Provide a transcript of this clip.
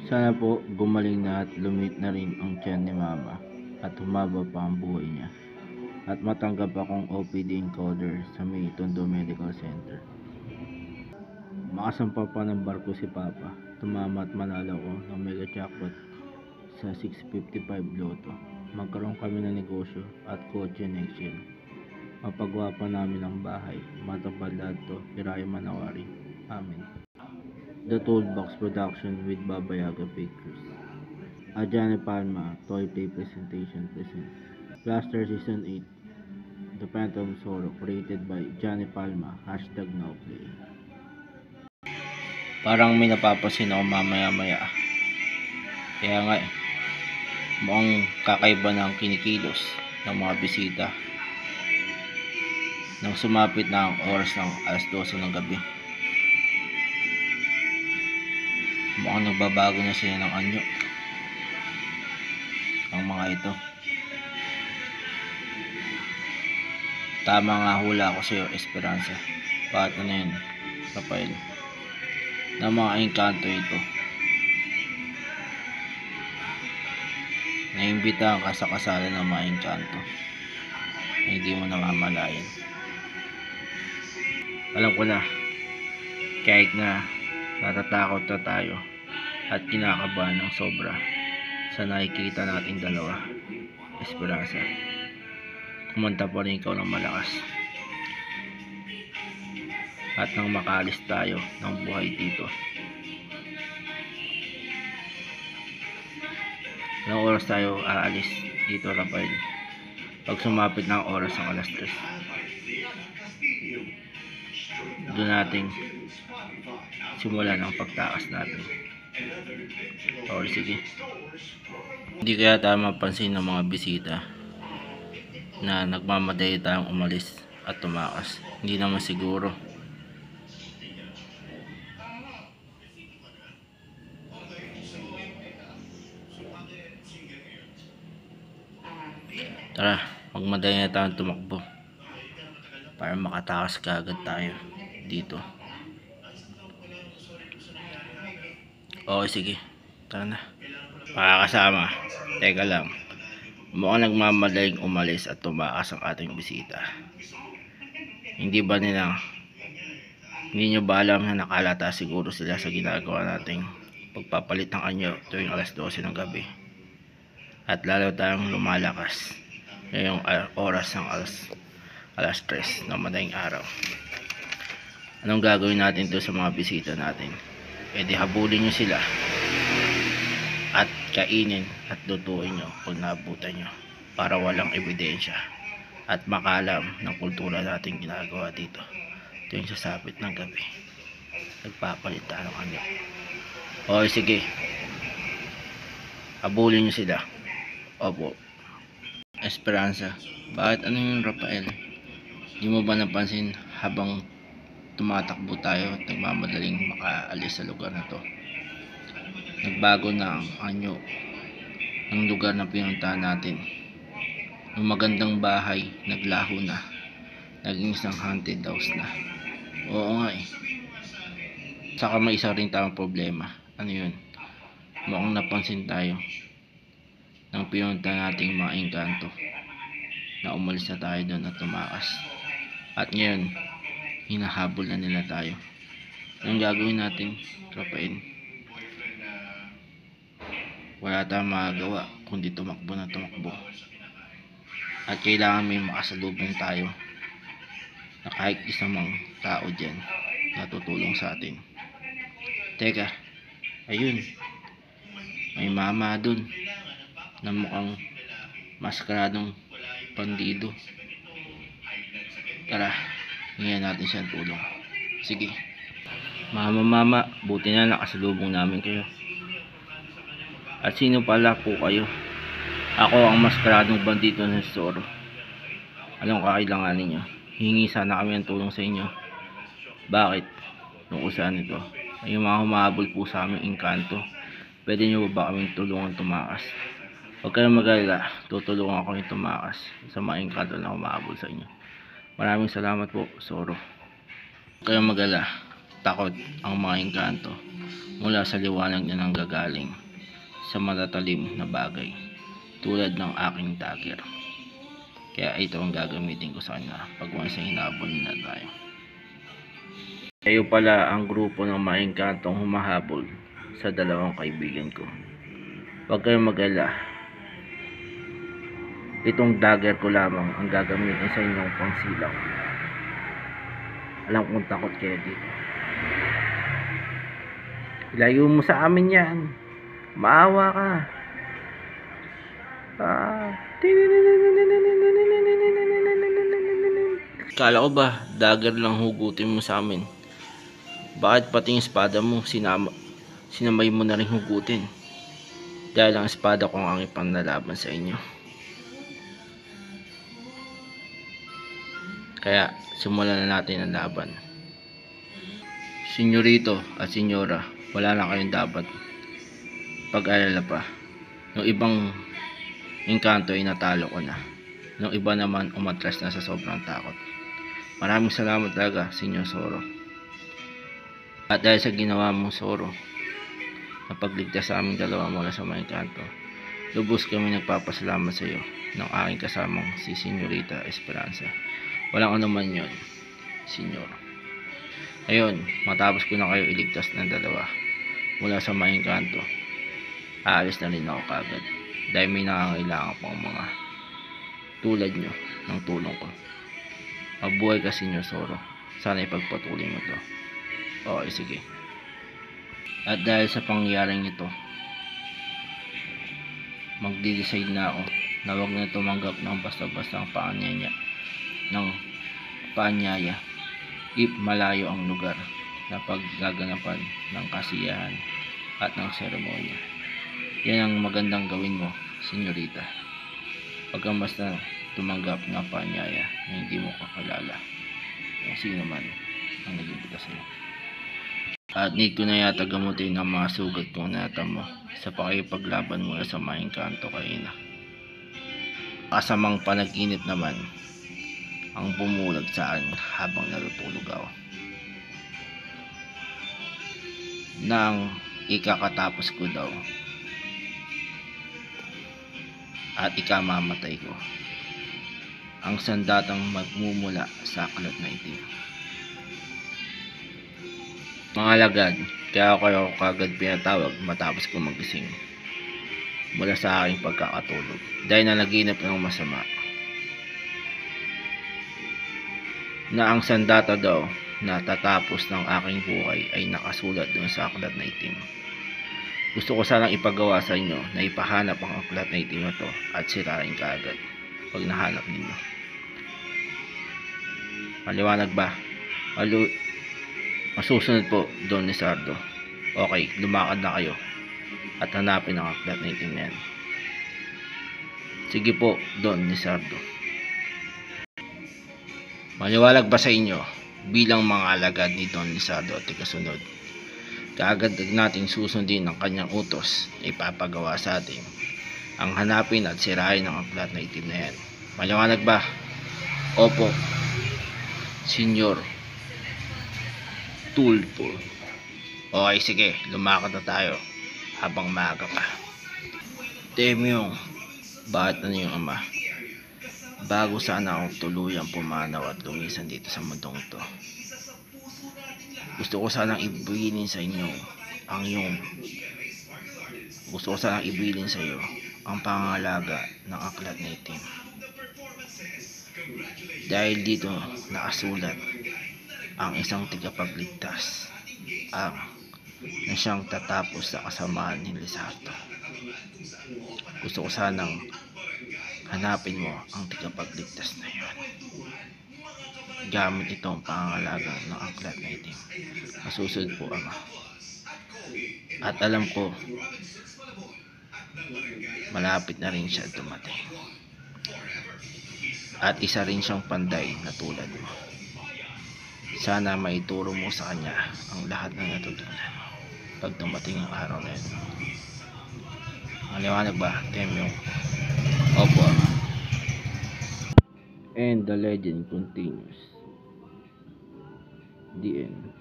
Sana po gumaling na at lumit na rin ang tiyan ni mama at humaba pa ang buhay niya at matanggap akong OPD encoder sa may Tondo Medical Center. Makasampa pa ng barko si Papa, tumama at manalo ko ng mega jackpot sa 655 Lotto. Magkaroon kami ng negosyo at kotse next year. Mapagawa pa namin ang bahay, matapad lahat to, Hiraya Manawari. Amen. The Toolbox Production with Baba Yaga Pictures. Ajane Palma Toy Play Presentation presents Blaster Season 8 The Phantom Zorro created by Johnny Palma #NowPlay. Parang may napapansin ako mamaya-maya. Kaya nga mukhang kakaiba ng kinikilos ng mga bisita nang sumapit na ang oras ng alas 12 ng gabi. Mukhang nagbabago na sila ng anyo ang mga ito. Tama nga hula ko sa iyo, Esperanza. Bakit ano yun, Rafael? Na mga engkanto ito. Naimbitahan ka sa kasalan ng mga engkanto na hindi mo namamalayan. Alam ko na, kahit na natatakot na tayo at kinakabahan ng sobra sa nakikita nating dalawa, Esperanza, kumanta pa rin ikaw ng malakas. At nang makaalis tayo ng buhay dito, anong oras tayo aalis dito, Rafael? Pag sumapit na ang oras ng alas 3, doon natin simulan ang pagtakas natin. O sige. Hindi kaya tayo mapansin ng mga bisita na nagmamadali tayong umalis at tumakas. Hindi naman siguro. Tara, magmadali na tayong tumakbo para makatakas kaagad tayo dito. Okay, sige. Tara na. Pakakasama. Teka lang. Mukhang nagmamadaling umalis at tumakas ang ating bisita. Hindi nyo ba alam na nakalata siguro sila sa ginagawa nating pagpapalit ng anyo tuwing alas 12 ng gabi? At lalo tayong lumalakas ngayong oras ng alas 3 ng madaling araw. Anong gagawin natin to sa mga bisita natin? E di habulin nyo sila at kainin at lutuin nyo kung naabutan nyo para walang ebidensya at makalam ng kultura natin ginagawa dito tuwing sasapit ng gabi nagpapalit tayo ng anyo. O sige, habulin nyo sila. Opo, Esperanza. Bakit ano yung Rafael? Di mo ba napansin habang tumatakbo tayo at nagmamadaling makaalis sa lugar na to, nagbago na ang anyo ng lugar na pinuntahan natin? Yung magandang bahay naglaho na, naging isang haunted house na. Oo nga eh. Saka may isa rin tayong problema. Ano yun? Mukhang napansin tayo ng pinunta nating mga engkanto na umalis na tayo doon at tumakas. At ngayon, hinahabol na nila tayo. Anong gagawin natin, Rafael? Wala tayong magagawa kundi tumakbo na tumakbo. At kailangan may makasalubong tayo na kahit isang mang tao dyan na tutulong sa atin. Teka, ayun, may mama dun na mukhang maskaradong bandido. Tara, hingyan natin siyang tulong. Sige. Mama, buti na nakasalubong namin kayo. At sino pala po kayo? Ako ang maskaradong bandido ng Zorro. Anong kakailangan ninyo? Hingi sana kami ng tulong sa inyo. Bakit? Nung usahan nito, ay yung mga humahabol po sa aming engkanto. Pwede nyo ba kaming tulungan tumakas? Huwag kayong mag-alala, tutulungan ko yung tumakas sa mga engkanto na humahabol sa inyo. Maraming salamat po, Zorro. Huwag kayong mag-alala, takot ang mga engkanto mula sa liwanag na nanggagaling sa matatalim na bagay tulad ng aking dagger. Kaya ito ang gagamitin ko sa kanya pag once na hinabol na tayo. Kayo pala ang grupo ng maengkantong humahabol sa dalawang kaibigan ko. Huwag kayong mag-alala. Itong dagger ko lamang ang gagamitin sa inyong pangsilaw. Alam kong takot kayo dito. Ilayo mo sa amin yan. Maawa ka. Kala ko ba dagger lang hugutin mo sa amin? Bakit pati yung espada mo sinamay mo na rin hugutin? Dahil ang espada ko ang aking panlalaban sa inyo. Kaya simulan na natin ang laban. Senyorito at senyora, wala na kayong dapat pag-alala pa. Yung ibang engkanto ay natalo ko na. Yung iba naman umatras na sa sobrang takot. Maraming salamat talaga, Senyor Zoro. At dahil sa ginawa mong Zoro, na pagligtas sa aming dalawa mula sa mga engkanto, lubos kami nagpapasalamat sa iyo ng aking kasamang si Senyorita Esperanza. Walang anuman yun, Senyor. Ayun, matapos ko na kayo iligtas ng dalawa mula sa mga engkanto, aalis na rin ako kagad dahil may nangangailangan pang mga tulad nyo ng tulong ko. Mabuhay ka, Senyor Zoro. Sana ipagpatuloy mo to. Okay, sige. At dahil sa pangyayaring ito, magdi-decide na ako na huwag na tumanggap ng basta-basta ang paanyaya if malayo ang lugar na paggaganapan ng kasiyahan at ng seremonya. Yan ang magandang gawin mo, senyorita. Pag basta tumanggap ng paanyaya na hindi mo kakilala kung sino man ang nag-imbita sa'yo. At need ko na yata gamutin ang mga sugat kong natamo sa pakipaglaban mula sa mga engkanto kanina. Kasamang panaginip naman ang bumulag sa akin habang natutulog ako. Nang ikakatapos ko daw at ikamamatay ko ang sandatang magmumula sa aklat na itim. Mga lagad, kaya ako kagad pinatawag matapos ko magising mula sa aking pagkakatulog dahil nanaginip ng masama na ang sandata daw na tatapos ng aking buhay ay nakasulat doon sa aklat na itim. Gusto ko sanang ipagawa sa inyo na ipahanap ang aklat na itim na to at sirain kaagad pag nahanap ninyo. Maliwanag ba? Masusunod po, Don Lizardo. Okay, lumakad na kayo at hanapin ang aklat na itim na yan. Sige po, Don Lizardo. Maliwalag ba sa inyo bilang mga alagad ni Don Lizardo at ikasunod? Kaagad nating susundin ang kanyang utos na ipapagawa sa atin ang hanapin at sirain ang aklat na itim na yan. Maliwanag ba? Opo, Senyor Tulpo. Okay, sige, lumakad na tayo habang maaga pa. Temyong, bakit ano yung ama? Bago sana akong tuluyang pumanaw at lumisan dito sa mundong ito, gusto ko sanang ibilin sa inyo ang pangangalaga ng aklat na itim. Dahil dito nakasulat ang isang tigapagligtas na siyang tatapos sa kasamaan ni Lizardo. Gusto ko sanang hanapin mo ang tigapagligtas na yun gamit itong pangangalaga ng aklat na itim. Masusunod po, Ama. At alam ko malapit na rin siya dumating. At isa rin siyang panday na tulad mo. Sana maituro mo sa kanya ang lahat ng natutunan pag dumating ang araw na yun. Maliwanag ba, Temyo? Opo, Ama. And the legend continues. The end.